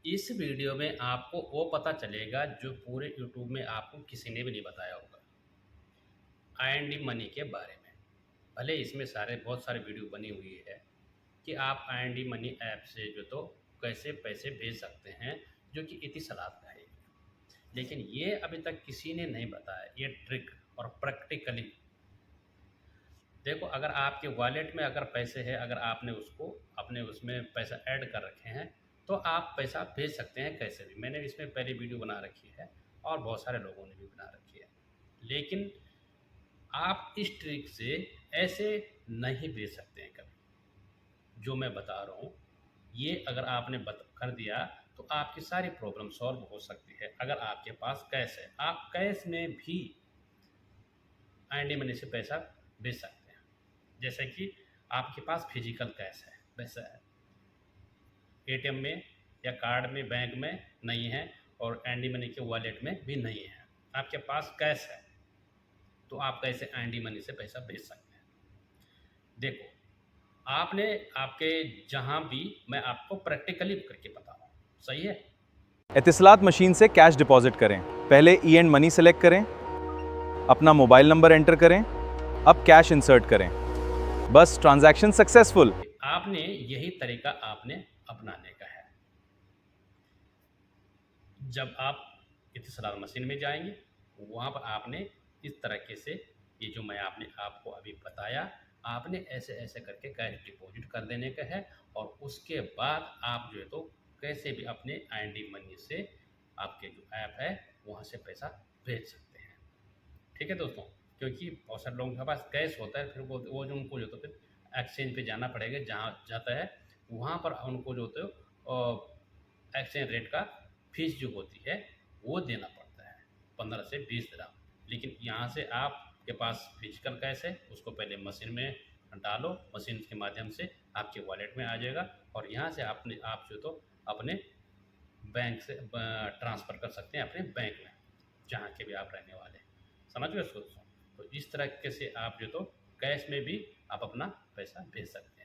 इस वीडियो में आपको वो पता चलेगा जो पूरे यूट्यूब में आपको किसी ने भी नहीं बताया होगा, आई मनी के बारे में। भले इसमें बहुत सारे वीडियो बनी हुई है कि आप आई मनी ऐप से जो तो कैसे पैसे भेज सकते हैं, जो कि इतनी लाभदायक है। लेकिन ये अभी तक किसी ने नहीं बताया ये ट्रिक। और प्रैक्टिकली देखो, अगर आपके वॉलेट में अगर पैसे हैं, अगर आपने उसको अपने उसमें पैसा ऐड कर रखे हैं, तो आप पैसा भेज सकते हैं कैसे भी। मैंने इसमें पहले वीडियो बना रखी है और बहुत सारे लोगों ने भी बना रखी है। लेकिन आप इस ट्रिक से ऐसे नहीं भेज सकते हैं कभी, जो मैं बता रहा हूँ। ये अगर आपने कर दिया तो आपकी सारी प्रॉब्लम सॉल्व हो सकती है। अगर आपके पास कैश है, आप कैश में भी आई मनी से पैसा भेज सकते हैं। जैसे कि आपके पास फिजिकल कैश है, वैसा है एटीएम में या कार्ड में, बैंक में नहीं है, और एंडी मनी के वॉलेट में भी नहीं है। आपके पास कैश है तो आप कैसे एंडी मनी से पैसा भेज सकते हैं। देखो, आपने आपके जहाँ भी, मैं आपको प्रैक्टिकली करके बता रहा हूँ, सही है। एतिसलात मशीन से कैश डिपॉजिट करें। पहले ई एंड मनी सेलेक्ट करें, अपना मोबाइल नंबर एंटर करें, अब कैश इंसर्ट करें। बस ट्रांजैक्शन सक्सेसफुल। आपने यही तरीका आपने अपनाने का है। जब आप इतिसलात मशीन में जाएंगे, वहाँ पर आपने इस तरीके से, ये जो मैं आपने आपको अभी बताया, आपने ऐसे ऐसे करके कैश डिपॉजिट कर देने का है। और उसके बाद आप जो है तो कैसे भी अपने आई मनी से आपके जो ऐप है वहाँ से पैसा भेज सकते हैं। ठीक है दोस्तों, क्योंकि बहुत सारे लोगों के पास कैश होता है, फिर वो जो उनको जो तो फिर एक्सचेंज पे जाना पड़ेगा, जहाँ जाता है वहाँ पर उनको जो होते हो एक्सचेंज रेट का फीस जो होती है वो देना पड़ता है, 15 से 20 दिरहम। लेकिन यहाँ से आपके पास फिजिकल कैश है, उसको पहले मशीन में डालो, मशीन के माध्यम से आपके वॉलेट में आ जाएगा, और यहाँ से आप जो तो अपने बैंक से ट्रांसफ़र कर सकते हैं अपने बैंक में, जहाँ के भी आप रहने वाले हैं। समझ गए दोस्तों? तो इस तरीके से आप जो तो कैश में भी आप अपना पैसा भेज सकते हैं।